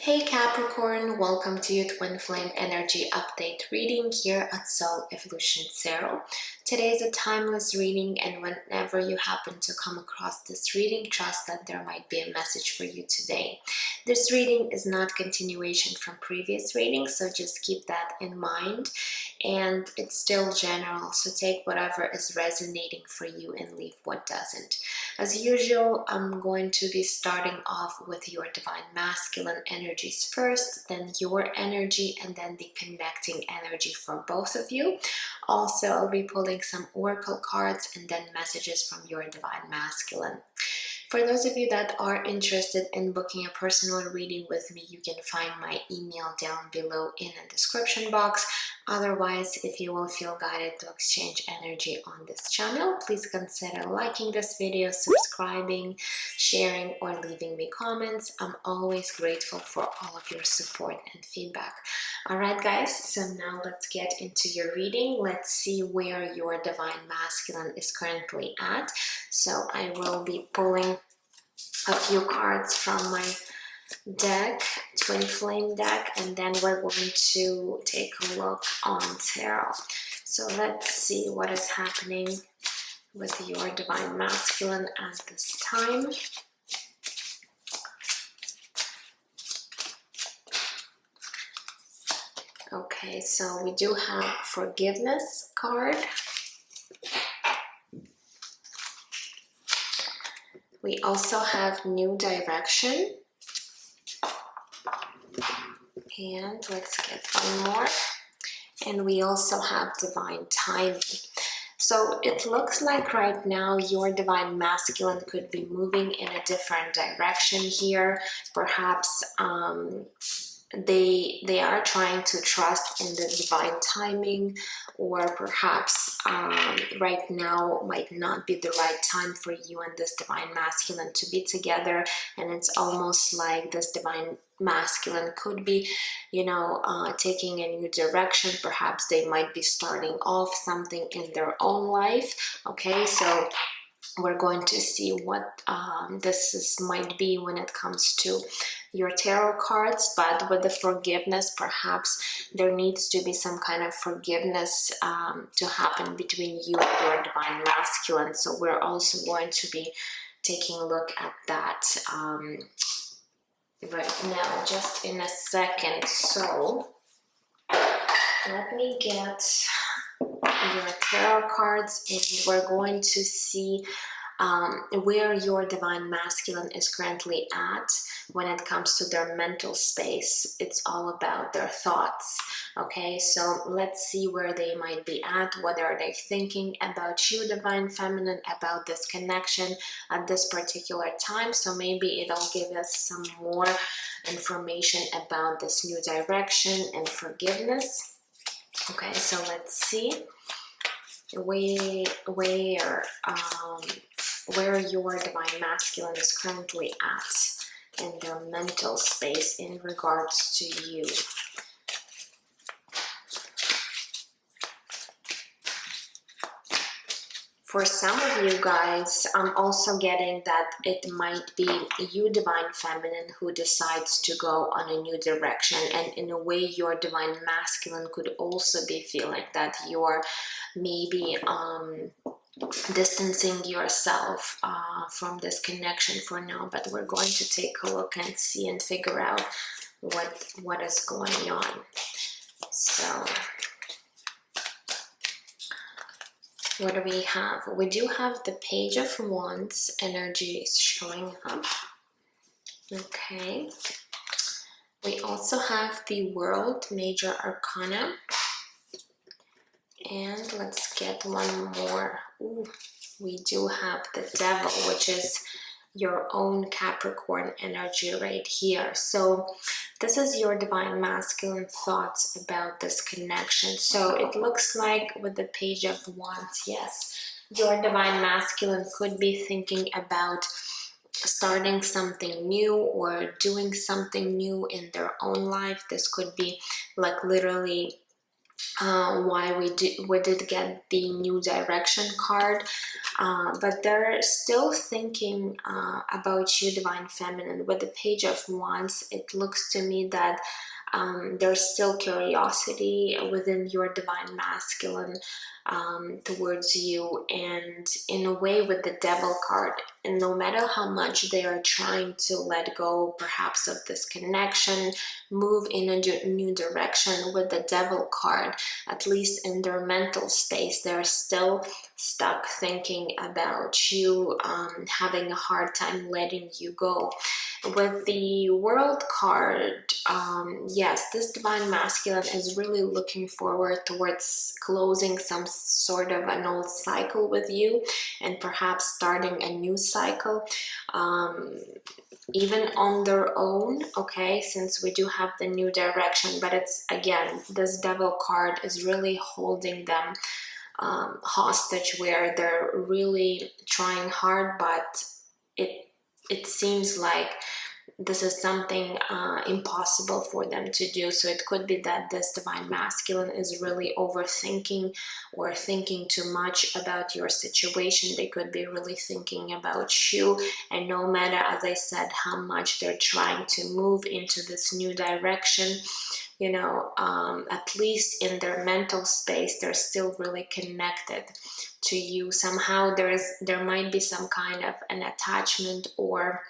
Hey Capricorn, welcome to your Twin Flame Energy Update reading here at Soul Evolution Zero. Today is a timeless reading, and whenever you happen to come across this reading, trust that there might be a message for you today. This reading is not continuation from previous readings, so just keep that in mind. And it's still general, so take whatever is resonating for you and leave what doesn't. As usual, I'm going to be starting off with your Divine Masculine energies first, then your energy, and then the connecting energy for both of you. Also, I'll be pulling some oracle cards and then messages from your Divine Masculine. For those of you that are interested in booking a personal reading with me, you can find my email down below in the description box. Otherwise, if you will feel guided to exchange energy on this channel, please consider liking this video, subscribing, sharing, or leaving me comments. I'm always grateful for all of your support and feedback. Alright guys, so now let's get into your reading. Let's see where your Divine Masculine is currently at. So I will be pulling a few cards from my deck, Twin Flame deck, and then we're going to take a look on tarot. So let's see what is happening with your Divine Masculine at this time. Okay, so we do have Forgiveness card. We also have New Direction. And let's get one more. And we also have Divine Timing. So it looks like right now your Divine Masculine could be moving in a different direction here. Perhaps they are trying to trust in the divine timing, or perhaps right now might not be the right time for you and this Divine Masculine to be together, and it's almost like this Divine Masculine could be, taking a new direction. Perhaps they might be starting off something in their own life. Okay, so we're going to see what might be when it comes to your tarot cards. But with the forgiveness, perhaps there needs to be some kind of forgiveness to happen between you and your Divine Masculine. So we're also going to be taking a look at that right now, just in a second. So let me get your tarot cards, and we're going to see where your Divine Masculine is currently at when it comes to their mental space. It's all about their thoughts. Okay, so let's see where they might be at. What are they thinking about you, Divine Feminine, about this connection at this particular time? So maybe it'll give us some more information about this new direction and forgiveness. Okay, so let's see where your Divine Masculine is currently at in their mental space in regards to you. For some of you guys, I'm also getting that it might be you, Divine Feminine, who decides to go on a new direction. And in a way, your Divine Masculine could also be feeling that you're maybe distancing yourself from this connection for now. But we're going to take a look and see and figure out what is going on. So what do we have? We do have the Page of Wands energy is showing up. Okay. We also have the World Major Arcana. And let's get one more. Ooh, we do have the Devil, which is your own Capricorn energy right here. So this is your Divine Masculine thoughts about this connection. So it looks like with the Page of Wands, yes, your Divine Masculine could be thinking about starting something new or doing something new in their own life. This could be like literally why we did get the new direction card, but they're still thinking about you, Divine Feminine. With the Page of Wands, it looks to me that there's still curiosity within your Divine Masculine towards you, and in a way with the Devil card, and no matter how much they are trying to let go perhaps of this connection, move in a new direction, with the Devil card, at least in their mental space, they're still stuck thinking about you, having a hard time letting you go. With the World card, yes, this Divine Masculine is really looking forward towards closing some sort of an old cycle with you, and perhaps starting a new cycle, even on their own, okay, since we do have the new direction. But it's, again, this Devil card is really holding them hostage, where they're really trying hard, but it seems like this is something impossible for them to do. So it could be that this Divine Masculine is really overthinking or thinking too much about your situation. They could be really thinking about you, and no matter, as I said, how much they're trying to move into this new direction, you know, at least in their mental space, they're still really connected to you. Somehow there might be some kind of an attachment, or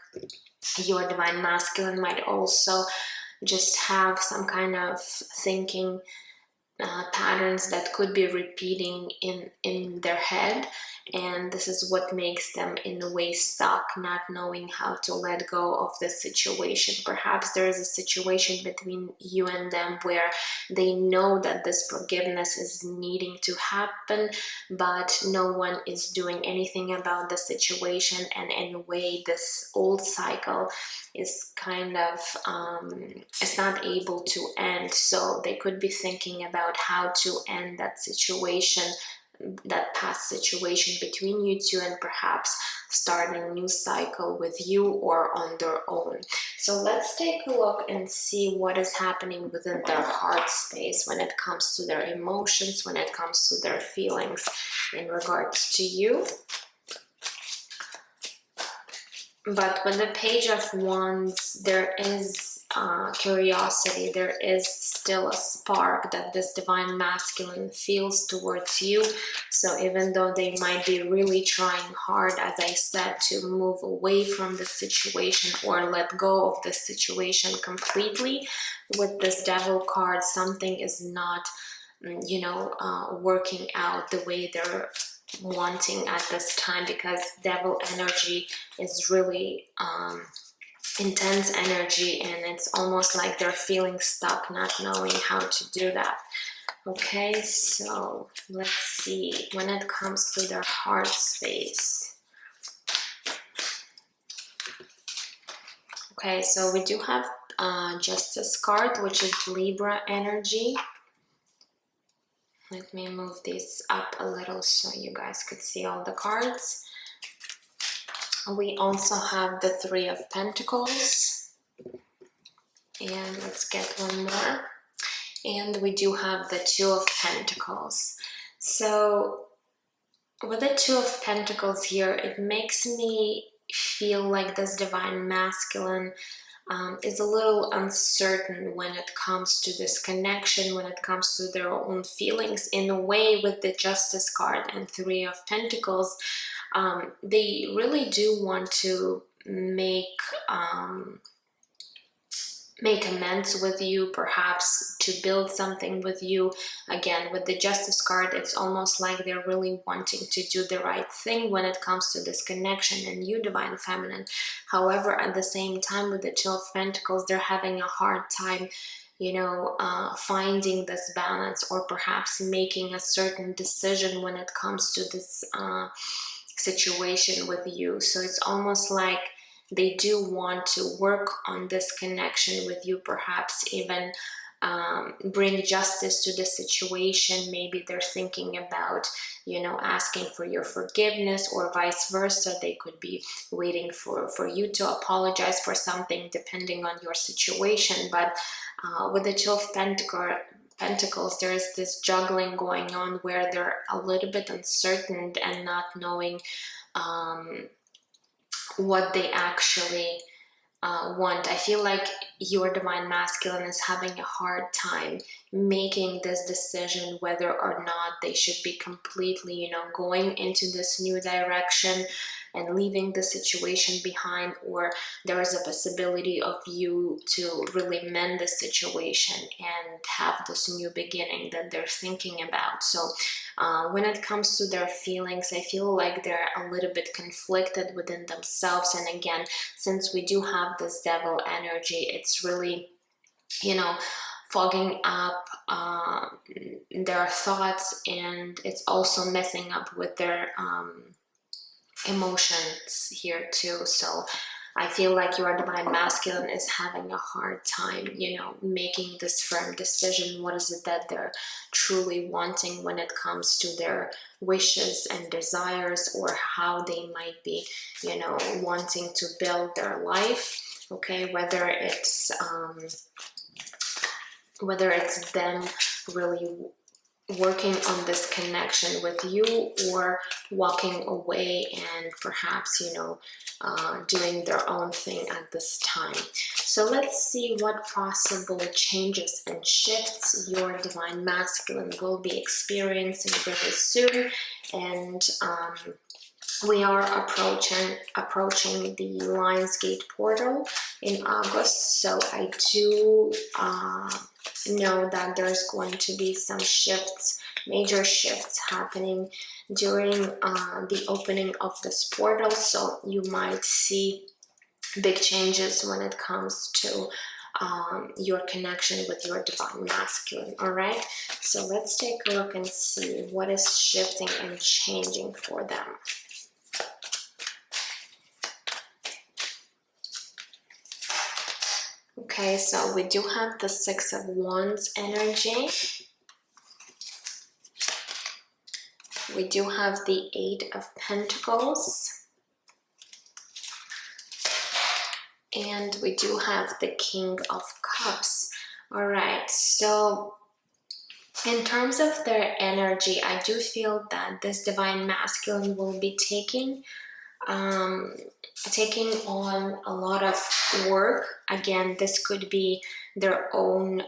your Divine Masculine might also just have some kind of thinking patterns that could be repeating in their head, and this is what makes them in a way stuck, not knowing how to let go of this situation. Perhaps there is a situation between you and them where they know that this forgiveness is needing to happen, but no one is doing anything about the situation, and in a way this old cycle is kind of it's not able to end. So they could be thinking about how to end that situation, that past situation between you two, and perhaps starting a new cycle with you or on their own. So let's take a look and see what is happening within their heart space when it comes to their emotions, when it comes to their feelings in regards to you. But with the Page of Wands, there is curiosity, there is still a spark that this Divine Masculine feels towards you. So even though they might be really trying hard, as I said, to move away from the situation or let go of the situation completely, with this Devil card, something is not, you know, working out the way they're wanting at this time, because Devil energy is really intense energy, and it's almost like they're feeling stuck, not knowing how to do that. Okay, so let's see when it comes to their heart space. Okay, so we do have Justice card, which is Libra energy. Let me move this up a little so you guys could see all the cards. We also have the Three of Pentacles. And let's get one more. And we do have the Two of Pentacles. So with the Two of Pentacles here, it makes me feel like this Divine Masculine is a little uncertain when it comes to this connection, when it comes to their own feelings. In a way, with the Justice card and Three of Pentacles, they really do want to make amends with you, perhaps to build something with you. Again, with the Justice card, it's almost like they're really wanting to do the right thing when it comes to this connection and you, Divine Feminine. However, at the same time, with the Two of Pentacles, they're having a hard time, you know, finding this balance, or perhaps making a certain decision when it comes to this situation with you. So it's almost like they do want to work on this connection with you, perhaps even bring justice to the situation. Maybe they're thinking about, you know, asking for your forgiveness, or vice versa. They could be waiting for you to apologize for something, depending on your situation. But with the Two of Pentacles, there is this juggling going on where they're a little bit uncertain and not knowing what they actually want. I feel like your divine masculine is having a hard time making this decision whether or not they should be completely, you know, going into this new direction and leaving the situation behind, or there is a possibility of you to really mend the situation and have this new beginning that they're thinking about. So when it comes to their feelings, I feel like they're a little bit conflicted within themselves. And again, since we do have this devil energy, it's really, you know, fogging up their thoughts, and it's also messing up with their emotions here too. So I feel like your divine masculine is having a hard time, you know, making this firm decision. What is it that they're truly wanting when it comes to their wishes and desires, or how they might be, you know, wanting to build their life. Okay, whether it's them really working on this connection with you, or walking away and perhaps, you know, doing their own thing at this time. So let's see what possible changes and shifts your divine masculine will be experiencing very soon. And we are approaching the Lionsgate portal in August, so I do know that there's going to be some shifts, major shifts happening during the opening of this portal. So you might see big changes when it comes to your connection with your divine masculine. All right, so let's take a look and see what is shifting and changing for them. Okay, so we do have the Six of Wands energy. We do have the Eight of Pentacles. And we do have the King of Cups. All right, so in terms of their energy, I do feel that this divine masculine will be taking on a lot of work. Again, this could be their own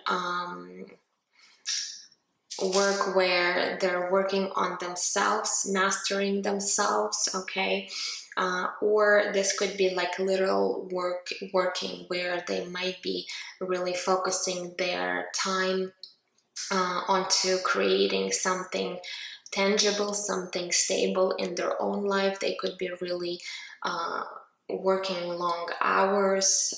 work where they're working on themselves, mastering themselves, okay? Or this could be like literal working where they might be really focusing their time onto creating something tangible, something stable in their own life. They could be really working long hours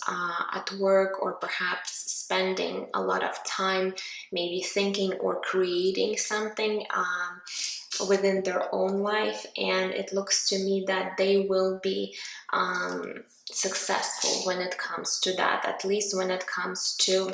at work, or perhaps spending a lot of time maybe thinking or creating something within their own life. And it looks to me that they will be successful when it comes to that, at least when it comes to,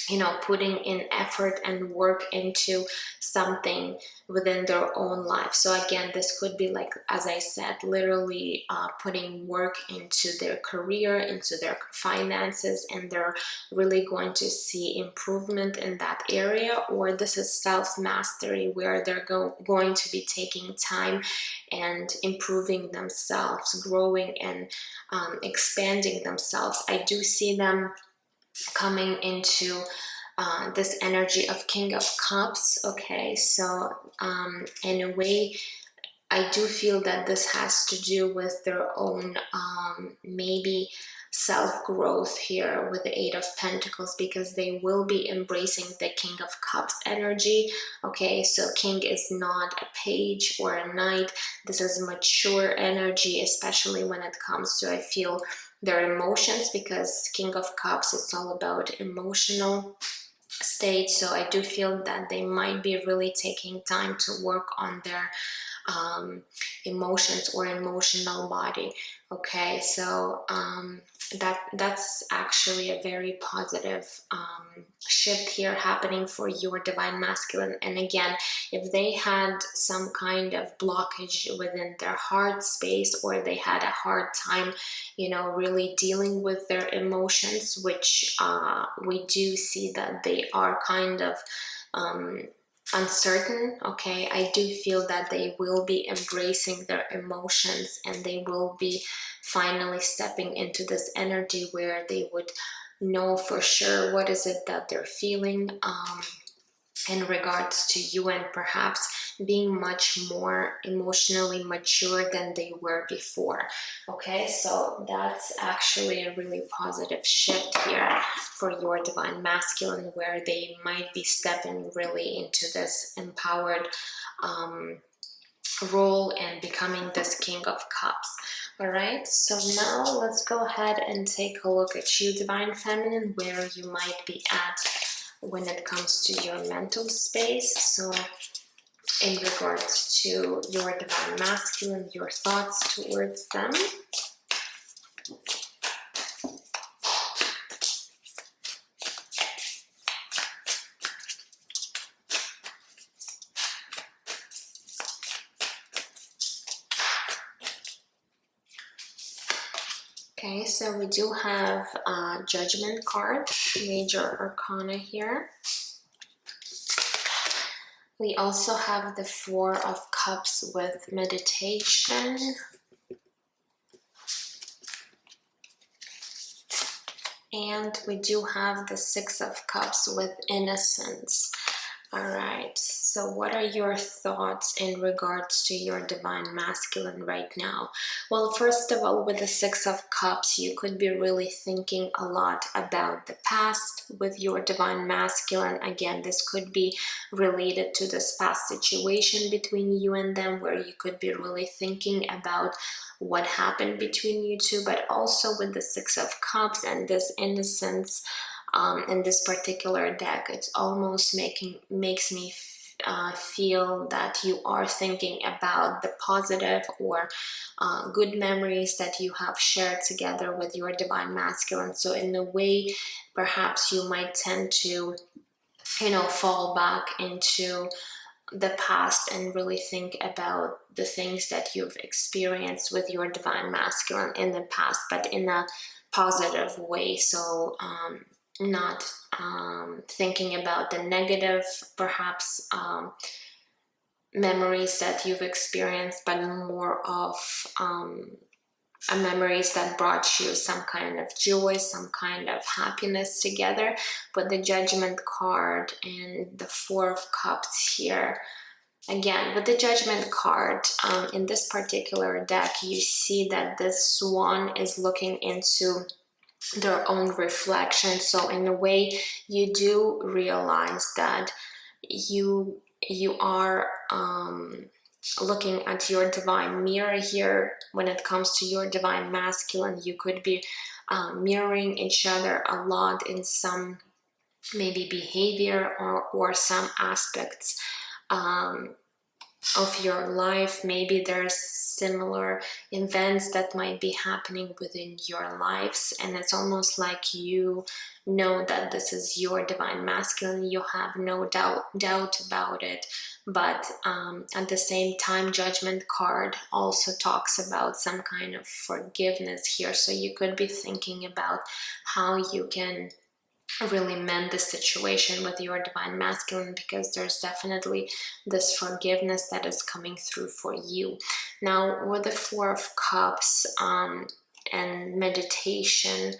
you know, putting in effort and work into something within their own life. So again, this could be like, as I said, literally putting work into their career, into their finances, and they're really going to see improvement in that area. Or this is self-mastery, where they're going to be taking time and improving themselves, growing and expanding themselves. I do see them coming into this energy of King of Cups. Okay, so in a way, I do feel that this has to do with their own maybe self-growth here with the Eight of Pentacles, because they will be embracing the King of Cups energy. Okay, so King is not a page or a knight. This is mature energy, especially when it comes to, I feel, their emotions, because King of Cups is all about emotional state. So I do feel that they might be really taking time to work on their emotions or emotional body. Okay, so that's actually a very positive shift here happening for your divine masculine. And again, if they had some kind of blockage within their heart space, or they had a hard time, you know, really dealing with their emotions, which we do see that they are kind of uncertain. Okay, I do feel that they will be embracing their emotions, and they will be finally stepping into this energy where they would know for sure what is it that they're feeling in regards to you, and perhaps being much more emotionally mature than they were before. Okay, so that's actually a really positive shift here for your divine masculine, where they might be stepping really into this empowered role and becoming this King of Cups. All right, so now let's go ahead and take a look at you, divine feminine, where you might be at when it comes to your mental space. So in regards to your divine masculine, your thoughts towards them. Okay, so we do have a Judgment card, Major Arcana here. We also have the Four of Cups with Meditation. And we do have the Six of Cups with Innocence. All right, so what are your thoughts in regards to your divine masculine right now? Well, first of all, with the Six of Cups, you could be really thinking a lot about the past with your divine masculine. Again, this could be related to this past situation between you and them, where you could be really thinking about what happened between you two, but also with the Six of Cups and this innocence. In this particular deck, it's almost makes me feel that you are thinking about the positive or good memories that you have shared together with your divine masculine. So in a way, perhaps you might tend to, fall back into the past and really think about the things that you've experienced with your divine masculine in the past, but in a positive way. So not thinking about the negative, perhaps, memories that you've experienced, but more of memories that brought you some kind of joy, some kind of happiness together. But the Judgment card and the Four of Cups here, again, with the Judgment card, in this particular deck, you see that this swan is looking into their own reflection. So in a way, you do realize that you are looking at your divine mirror here. When it comes to your divine masculine, you could be mirroring each other a lot in some maybe behavior or some aspects of your life. Maybe there's similar events that might be happening within your lives, and it's almost like you know that this is your divine masculine. You have no doubt about it. But at the same time, Judgment card also talks about some kind of forgiveness here. So you could be thinking about how you can really mend the situation with your divine masculine, because there's definitely this forgiveness that is coming through for you. Now, with the Four of Cups and meditation,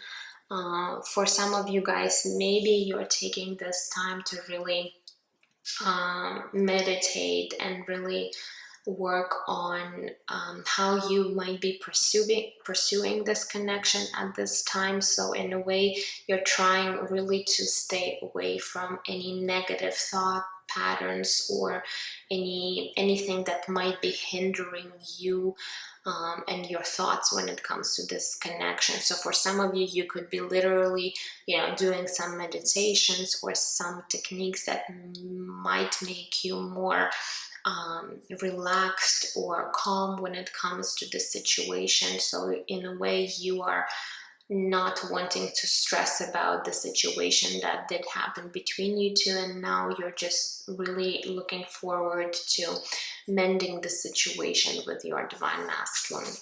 for some of you guys, maybe you're taking this time to really meditate and really work on how you might be pursuing this connection at this time. So in a way, you're trying really to stay away from any negative thought patterns or anything that might be hindering you and your thoughts when it comes to this connection. So for some of you, you could be literally, doing some meditations or some techniques that might make you more relaxed or calm when it comes to the situation. So in a way, you are not wanting to stress about the situation that did happen between you two, and now you're just really looking forward to mending the situation with your divine masculine.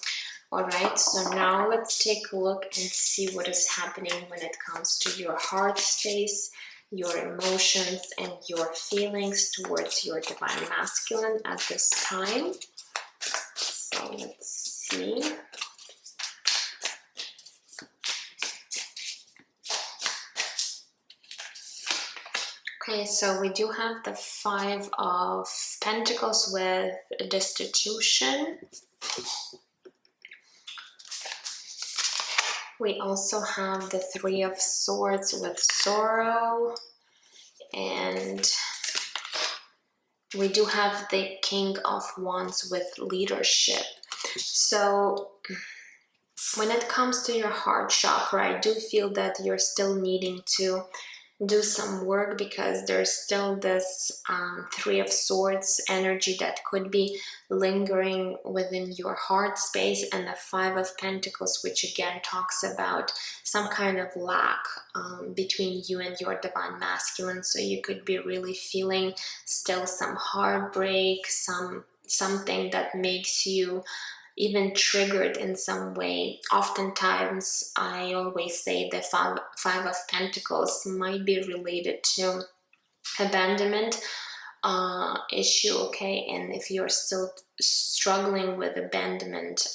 All right, so now let's take a look and see what is happening when it comes to your heart space your emotions and your feelings towards your divine masculine at this time. So let's see. Okay, so we do have the Five of Pentacles with destitution. We also have the Three of Swords with sorrow. And we do have the King of Wands with leadership. So when it comes to your heart chakra, I do feel that you're still needing to do some work, because there's still this Three of Swords energy that could be lingering within your heart space, and the Five of Pentacles, which again talks about some kind of lack between you and your divine masculine. So you could be really feeling still some heartbreak, something that makes you even triggered in some way. Oftentimes, I always say the Five of Pentacles might be related to abandonment issue, okay? And if you're still struggling with abandonment,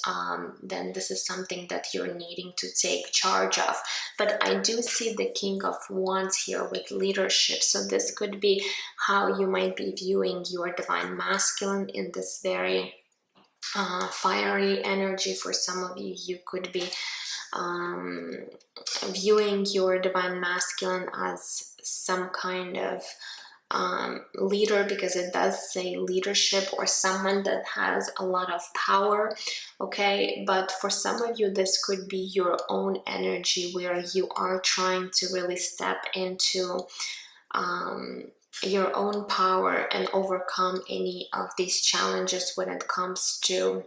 then this is something that you're needing to take charge of. But I do see the King of Wands here with leadership. So this could be how you might be viewing your divine masculine in this very fiery energy. For some of you, you could be viewing your divine masculine as some kind of leader, because it does say leadership, or someone that has a lot of power, okay? But for some of you, this could be your own energy, where you are trying to really step into your own power and overcome any of these challenges when it comes to,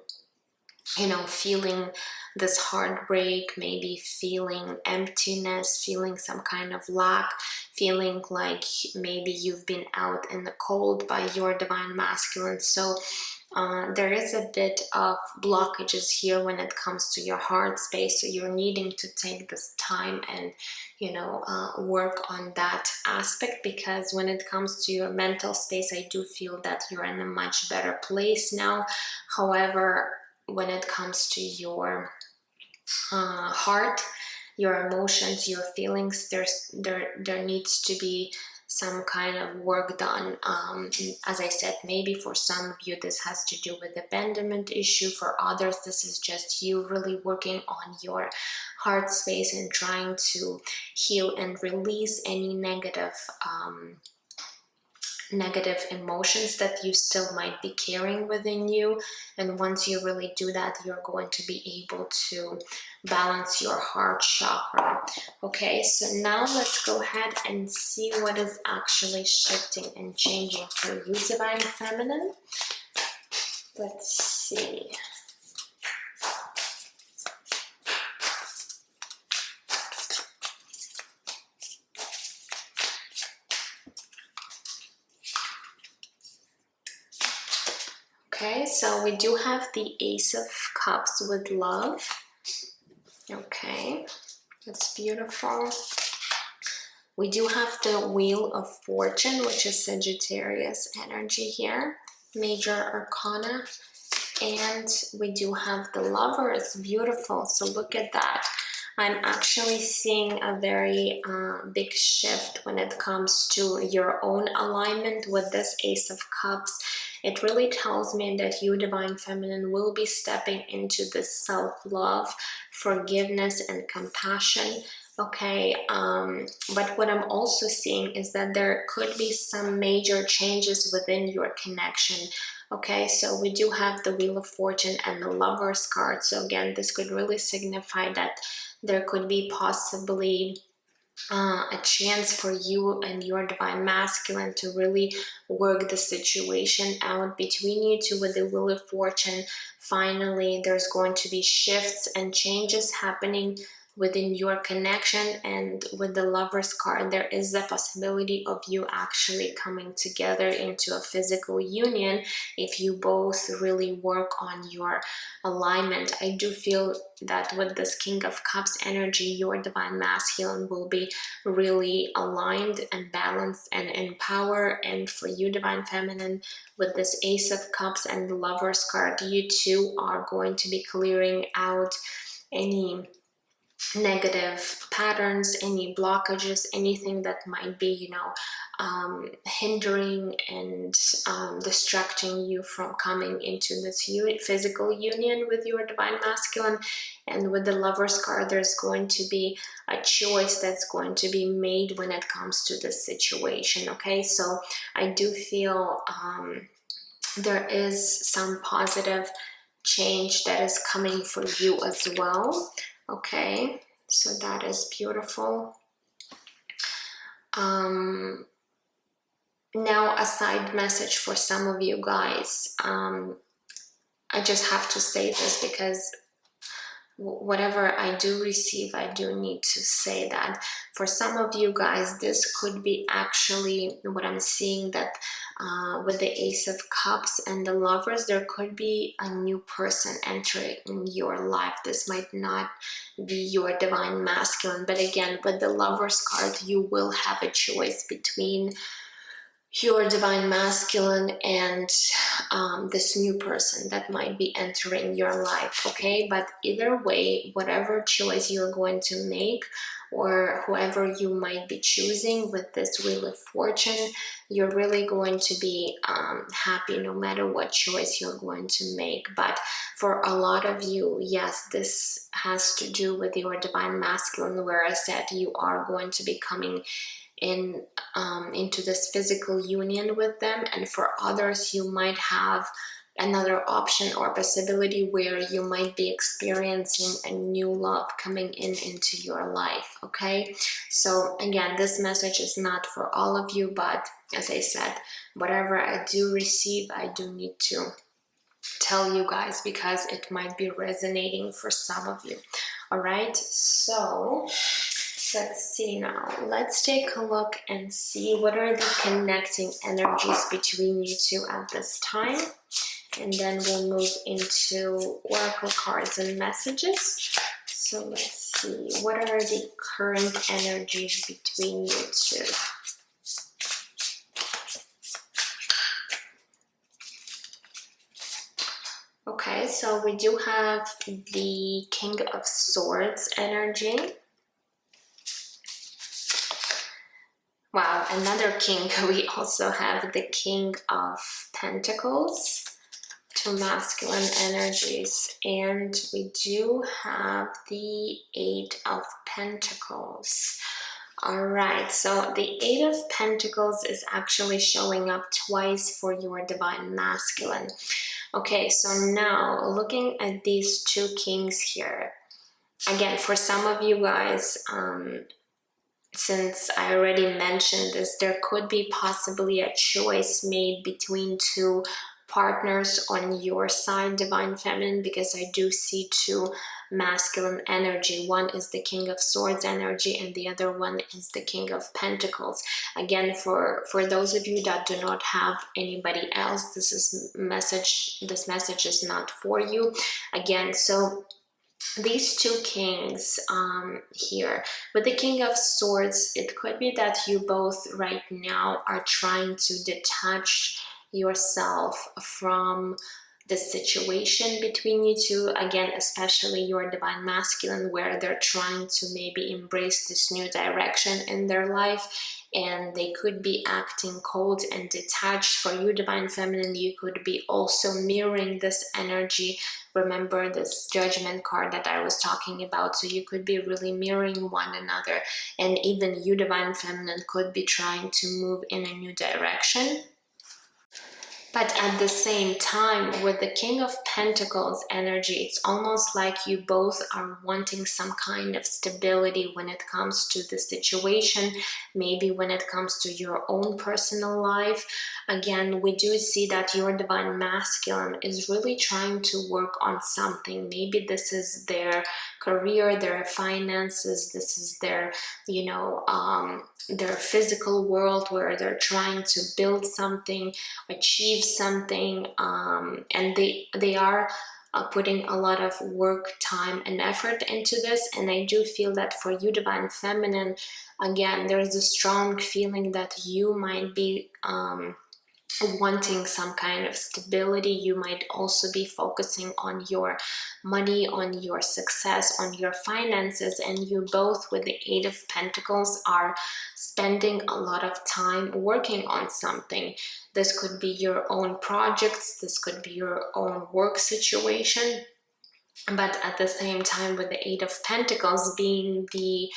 you know, feeling this heartbreak, maybe feeling emptiness, feeling some kind of lack, feeling like maybe you've been out in the cold by your divine masculine. So there is a bit of blockages here when it comes to your heart space. So you're needing to take this time and, you know, work on that aspect, because when it comes to your mental space, I do feel that you're in a much better place now. However, when it comes to your heart, your emotions, your feelings, there needs to be some kind of work done. As I said, maybe for some of you this has to do with abandonment issue. For others, this is just you really working on your heart space and trying to heal and release any negative emotions that you still might be carrying within you. And once you really do that, you're going to be able to balance your heart chakra. Okay, so now let's go ahead and see what is actually shifting and changing for you, divine feminine. Let's see. Okay, so we do have the Ace of Cups with love. Okay, that's beautiful. We do have the Wheel of Fortune, which is Sagittarius energy here, major arcana. And we do have the Lovers, beautiful. So look at that. I'm actually seeing a very big shift when it comes to your own alignment with this Ace of Cups. It really tells me that you, divine feminine, will be stepping into this self-love, forgiveness, and compassion. Okay, but what I'm also seeing is that there could be some major changes within your connection. Okay, so we do have the Wheel of Fortune and the Lovers card. So again, this could really signify that there could be possibly a chance for you and your divine masculine to really work the situation out between you two with the Wheel of Fortune. Finally, there's going to be shifts and changes happening within your connection. And with the Lover's card, there is a possibility of you actually coming together into a physical union if you both really work on your alignment. I do feel that with this King of Cups energy, your Divine Masculine will be really aligned and balanced and in power. And for you, Divine Feminine, with this Ace of Cups and the Lover's card, you two are going to be clearing out any negative patterns, any blockages, anything that might be, you know, hindering and distracting you from coming into this physical union with your Divine Masculine. And with the Lover's card, there's going to be a choice that's going to be made when it comes to this situation. Okay, so I do feel there is some positive change that is coming for you as well. Okay, so that is beautiful. Now a side message for some of you guys. I just have to say this because whatever I do receive, I do need to say that for some of you guys, this could be actually what I'm seeing, that with the Ace of Cups and the Lovers, there could be a new person entering your life. This might not be your Divine Masculine, but again, with the Lovers card, you will have a choice between your Divine Masculine and this new person that might be entering your life. Okay, but either way, whatever choice you're going to make, or whoever you might be choosing with this Wheel of Fortune, you're really going to be happy no matter what choice you're going to make. But for a lot of you, yes, this has to do with your Divine Masculine, where I said you are going to be coming into this physical union with them. And for others, you might have another option or possibility where you might be experiencing a new love coming into your life. Okay, so again, this message is not for all of you, but as I said, whatever I do receive, I do need to tell you guys because it might be resonating for some of you. All right, so let's see now. Let's take a look and see what are the connecting energies between you two at this time. And then we'll move into oracle cards and messages. So let's see. What are the current energies between you two? Okay, so we do have the King of Swords energy. Wow, another king. We also have the King of Pentacles, two masculine energies, and we do have the Eight of Pentacles. All right, so the Eight of Pentacles is actually showing up twice for your Divine Masculine. Okay, so now looking at these two kings here, again, for some of you guys, since I already mentioned this, there could be possibly a choice made between two partners on your side, Divine Feminine, because I do see two masculine energy. One is the King of Swords energy and the other one is the King of Pentacles. Again, for those of you that do not have anybody else, this message is not for you. Again, so these two kings here, with the King of Swords, it could be that you both right now are trying to detach yourself from the situation between you two. Again, especially your Divine Masculine, where they're trying to maybe embrace this new direction in their life, and they could be acting cold and detached. For you, Divine Feminine, you could be also mirroring this energy. Remember this Judgment card that I was talking about, so you could be really mirroring one another, and even you, Divine Feminine, could be trying to move in a new direction. But at the same time, with the King of Pentacles energy, it's almost like you both are wanting some kind of stability when it comes to the situation, maybe when it comes to your own personal life. Again, we do see that your Divine Masculine is really trying to work on something. Maybe this is their career, their finances, this is their, you know, their physical world where they're trying to build something, achieve something, and they are putting a lot of work, time, and effort into this. And I do feel that for you, Divine Feminine, again, there's a strong feeling that you might be wanting some kind of stability. You might also be focusing on your money, on your success, on your finances, and you both with the Eight of Pentacles are spending a lot of time working on something. This could be your own projects, this could be your own work situation, but at the same time, with the Eight of Pentacles being the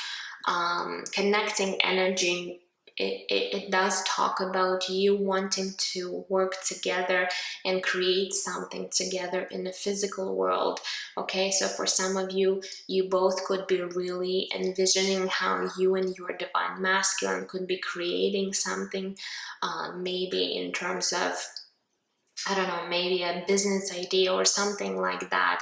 connecting energy, it does talk about you wanting to work together and create something together in the physical world. Okay, so for some of you, you both could be really envisioning how you and your Divine Masculine could be creating something, maybe in terms of, I don't know, maybe a business idea or something like that.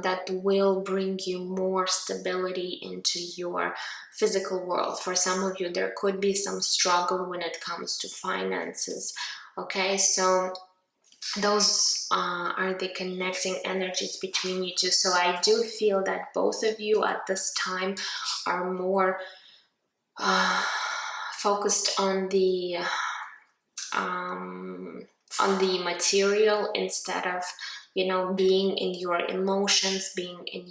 That will bring you more stability into your physical world. For some of you, there could be some struggle when it comes to finances. Okay, so those are the connecting energies between you two. So I do feel that both of you at this time are more focused on the material instead of, you know, being in your emotions, being in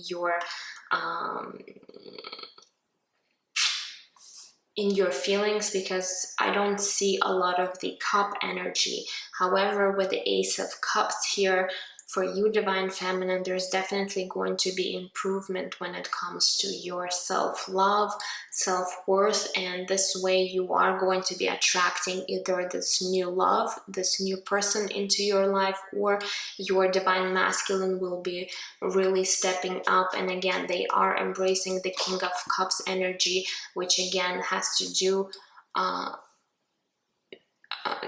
your feelings, because I don't see a lot of the cup energy. However, with the Ace of Cups here, for you, Divine Feminine, there's definitely going to be improvement when it comes to your self-love, self-worth, and this way you are going to be attracting either this new love, this new person into your life, or your Divine Masculine will be really stepping up. And again, they are embracing the King of Cups energy, which again has to do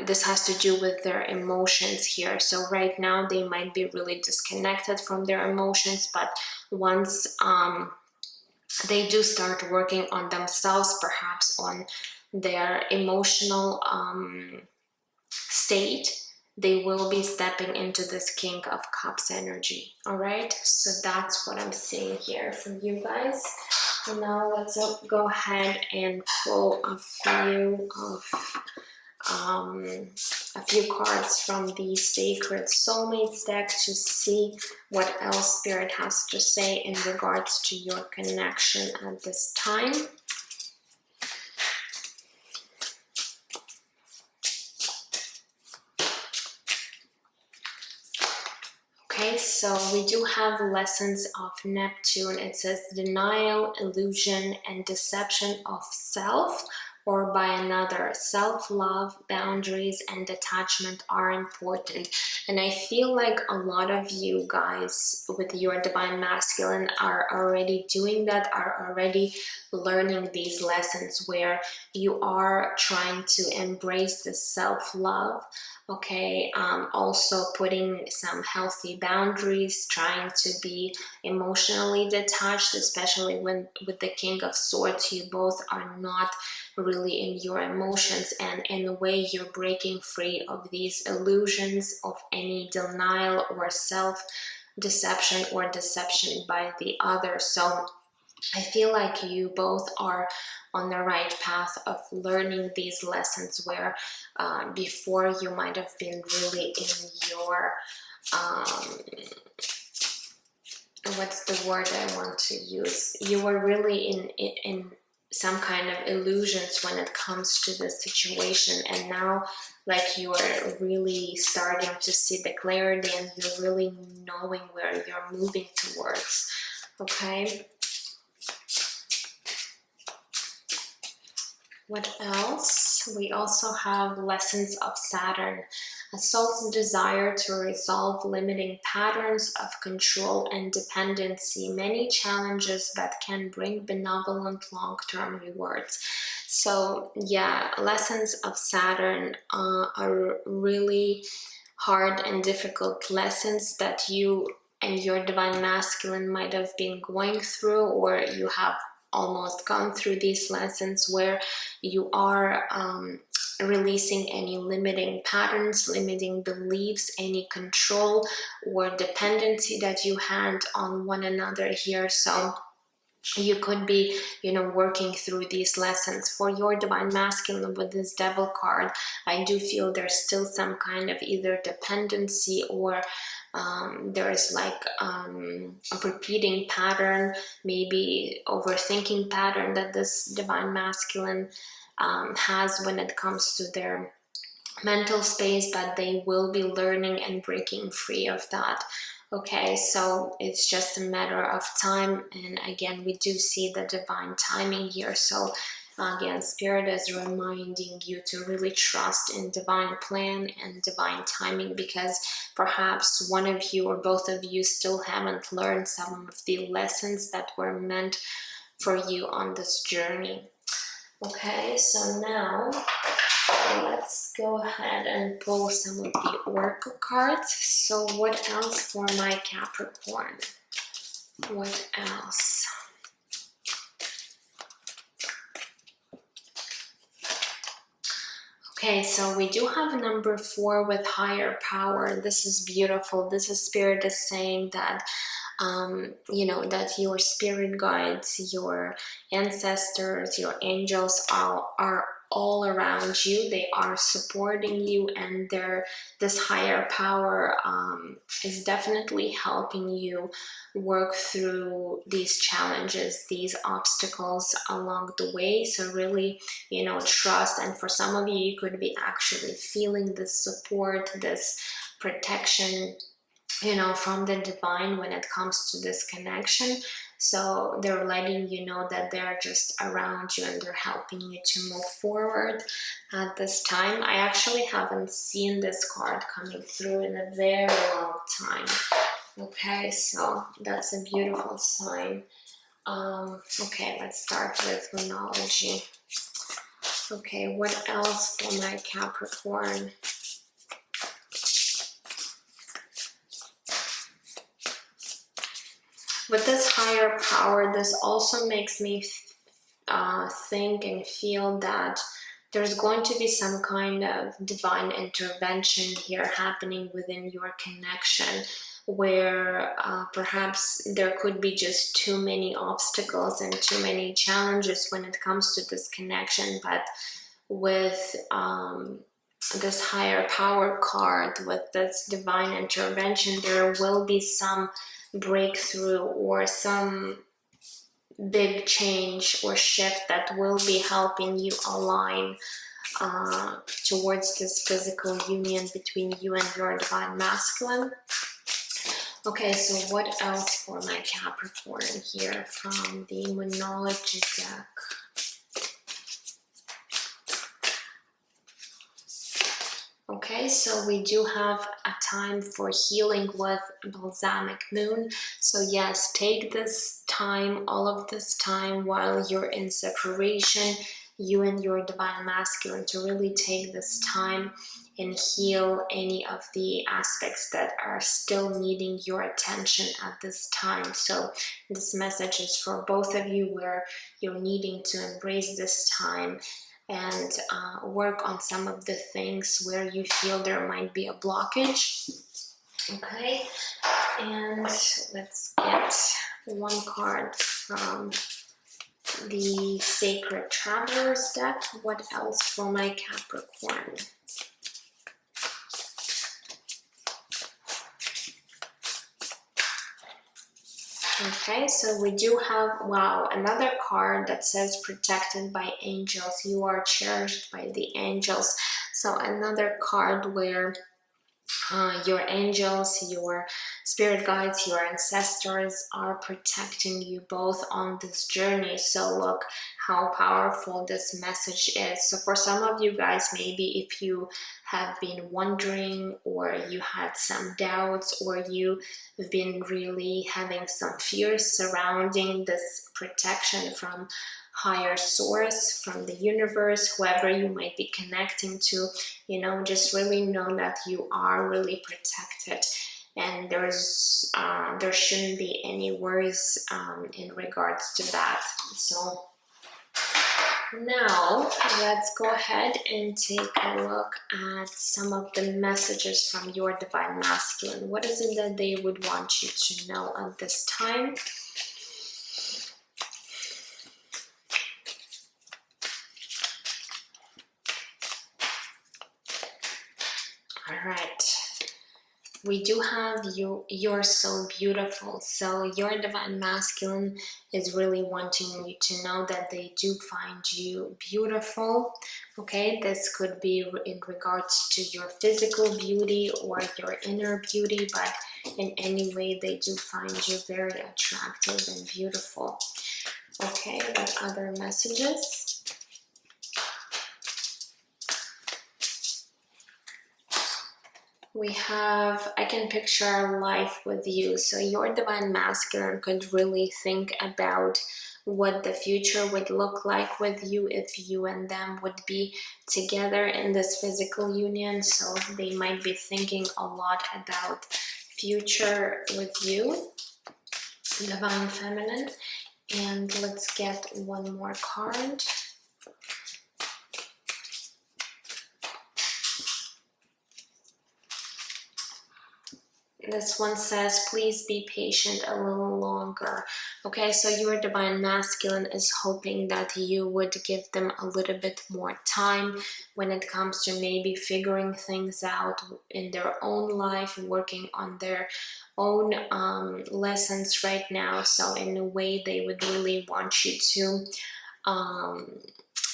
this has to do with their emotions here. So right now they might be really disconnected from their emotions, but once they do start working on themselves, perhaps on their emotional state, they will be stepping into this King of Cups energy. All right, so that's what I'm seeing here for you guys. And now let's go ahead and pull a few cards from the Sacred Soulmates deck to see what else Spirit has to say in regards to your connection at this time. Okay, so we do have lessons of Neptune. It says denial, illusion, and deception of self or by another. Self-love, boundaries, and detachment are important. And I feel like a lot of you guys with your Divine Masculine are already doing that, are already learning these lessons where you are trying to embrace the self-love. Okay, also putting some healthy boundaries, trying to be emotionally detached, especially when with the King of Swords, you both are not really in your emotions, and in a way you're breaking free of these illusions of any denial or self-deception or deception by the other. So I feel like you both are on the right path of learning these lessons where before you might have been really in your what's the word I want to use? You were really in some kind of illusions when it comes to the situation, and now like you are really starting to see the clarity and you're really knowing where you're moving towards. Okay. What else? We also have lessons of Saturn, a soul's desire to resolve limiting patterns of control and dependency, many challenges that can bring benevolent long-term rewards. So yeah, lessons of Saturn are really hard and difficult lessons that you and your divine masculine might have been going through, or you have almost gone through these lessons where you are releasing any limiting patterns, limiting beliefs, any control or dependency that you had on one another here. So you could be, working through these lessons. For your divine masculine with this devil card, I do feel there's still some kind of either dependency or there's like a repeating pattern, maybe overthinking pattern that this divine masculine has when it comes to their mental space, but they will be learning and breaking free of that. Okay, so it's just a matter of time, and again, we do see the divine timing here. So again, Spirit is reminding you to really trust in divine plan and divine timing, because perhaps one of you or both of you still haven't learned some of the lessons that were meant for you on this journey. Okay, so now let's go ahead and pull some of the oracle cards. So what else for my Capricorn? What else? Okay, so we do have number 4 with higher power. This is beautiful. This is Spirit is saying that that your spirit guides, your ancestors, your angels are all around you. They are supporting you, and this higher power is definitely helping you work through these challenges, these obstacles along the way. So really, trust. And for some of you, you could be actually feeling this support, this protection, from the divine when it comes to this connection. So they're letting you know that they're just around you and they're helping you to move forward at this time. I actually haven't seen this card coming through in a very long time. Okay, so that's a beautiful sign. Okay, let's start with Moonology. Okay, what else for my Capricorn? With this higher power, this also makes me think and feel that there's going to be some kind of divine intervention here happening within your connection, where perhaps there could be just too many obstacles and too many challenges when it comes to this connection. But with this higher power card, with this divine intervention, there will be some breakthrough or some big change or shift that will be helping you align towards this physical union between you and your divine masculine. Okay, so what else for my Capricorn here from the Moonology deck? Okay, so we do have a time for healing with balsamic moon. So yes, take this time, all of this time while you're in separation, you and your divine masculine, to really take this time and heal any of the aspects that are still needing your attention at this time. So this message is for both of you, where you're needing to embrace this time and work on some of the things where you feel there might be a blockage. Okay, and let's get one card from the Sacred Travelers deck. What else for my Capricorn? Okay, so we do have, wow, another card that says protected by angels. You are cherished by the angels. So another card where Your angels, your spirit guides, your ancestors are protecting you both on this journey. So look how powerful this message is. So for some of you guys, maybe if you have been wondering, or you had some doubts, or you've been really having some fears surrounding this protection from higher source, from the universe, whoever you might be connecting to, you know, just really know that you are really protected, and there shouldn't be any worries in regards to that. So now let's go ahead and take a look at some of the messages from your divine masculine. What is it that they would want you to know at this time? All right, we do have you. You're so beautiful. So your divine masculine is really wanting you to know that they do find you beautiful. Okay, this could be in regards to your physical beauty or your inner beauty, but in any way they do find you very attractive and beautiful. Okay, what other messages? We have, I can picture life with you. So your divine masculine could really think about what the future would look like with you if you and them would be together in this physical union. So they might be thinking a lot about future with you, divine feminine. And let's get one more card. This one says, please be patient a little longer. Okay, so your divine masculine is hoping that you would give them a little bit more time when it comes to maybe figuring things out in their own life, working on their own lessons right now. So in a way, they would really want you to,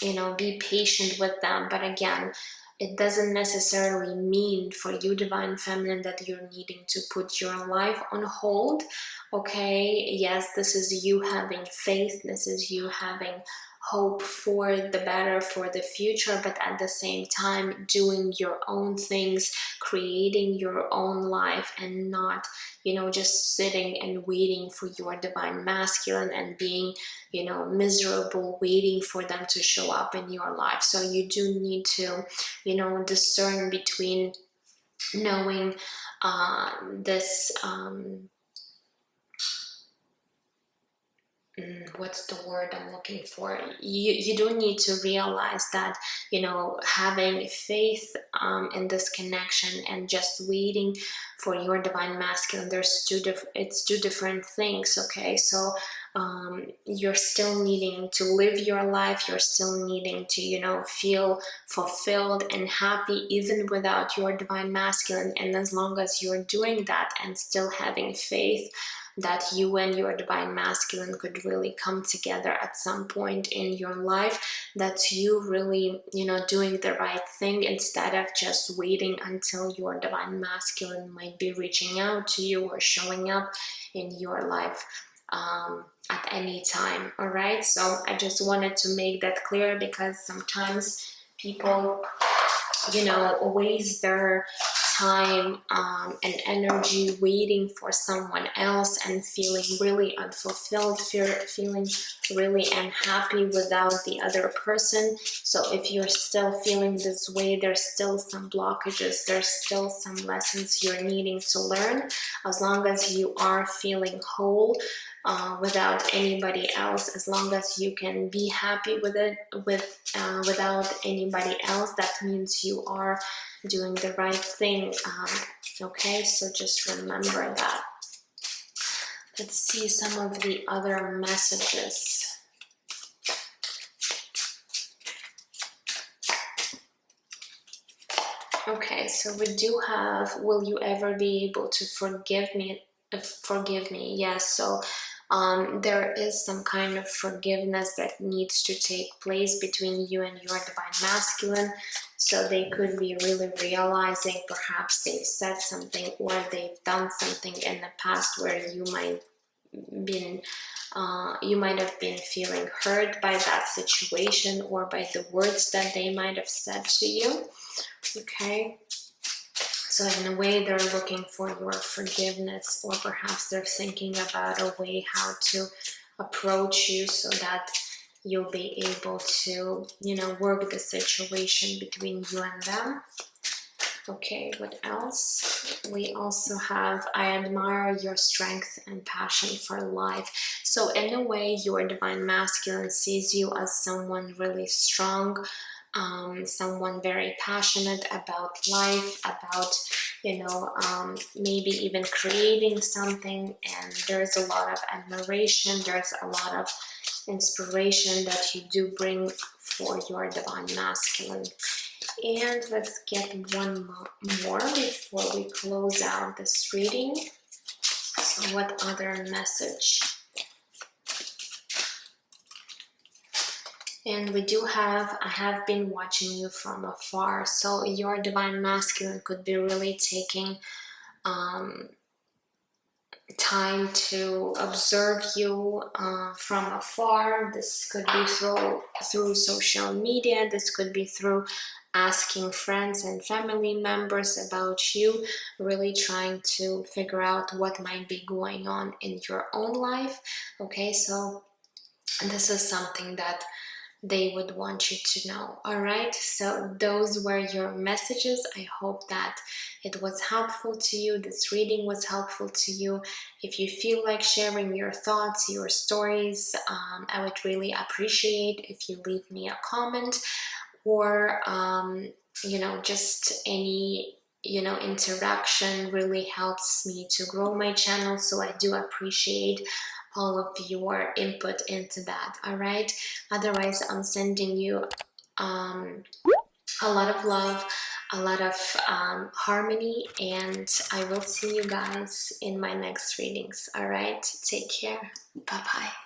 you know, be patient with them. But again, it doesn't necessarily mean for you, divine feminine, that you're needing to put your life on hold. Okay, yes, this is you having faith, this is you having hope for the better, for the future, but at the same time doing your own things, creating your own life, and not, you know, just sitting and waiting for your divine masculine and being, you know, miserable, waiting for them to show up in your life. So you do need to, you know, discern between knowing this what's the word I'm looking for? You do need to realize that, you know, having faith in this connection and just waiting for your divine masculine, there's it's two different things. Okay, so you're still needing to live your life, you're still needing to, you know, feel fulfilled and happy even without your divine masculine. And as long as you're doing that and still having faith that you and your divine masculine could really come together at some point in your life, that's you really, you know, doing the right thing instead of just waiting until your divine masculine might be reaching out to you or showing up in your life at any time. All right, so I just wanted to make that clear, because sometimes people, you know, waste their time and energy waiting for someone else and feeling really unfulfilled, feeling really unhappy without the other person. So if you're still feeling this way, there's still some blockages, there's still some lessons you're needing to learn. As long as you are feeling whole without anybody else, as long as you can be happy with it without anybody else, that means you are doing the right thing. Okay, so just remember that. Let's see some of the other messages. Okay, so we do have, will you ever be able to forgive me? Forgive me, yes. So there is some kind of forgiveness that needs to take place between you and your divine masculine. So they could be really realizing, perhaps they've said something or they've done something in the past where you might have been feeling hurt by that situation or by the words that they might have said to you. Okay, so in a way they're looking for your forgiveness, or perhaps they're thinking about a way how to approach you so that you'll be able to, you know, work the situation between you and them. Okay, what else? We also have, I admire your strength and passion for life. So in a way, your divine masculine sees you as someone really strong, someone very passionate about life, about, you know, maybe even creating something. And there's a lot of admiration, there's a lot of inspiration that you do bring for your divine masculine. And let's get one more before we close out this reading. So what other message? And we do have, I have been watching you from afar. So your divine masculine could be really taking time to observe you from afar. This could be through social media. This could be through asking friends and family members about you, really trying to figure out what might be going on in your own life. Okay, so this is something that they would want you to know. All right, so those were your messages. I hope that it was helpful to you. This reading was helpful to you. If you feel like sharing your thoughts, your stories, I would really appreciate if you leave me a comment, or you know, just any, you know, interaction really helps me to grow my channel. So I do appreciate all of your input into that. All right, otherwise I'm sending you a lot of love, a lot of harmony, and I will see you guys in my next readings. All right, take care. Bye bye.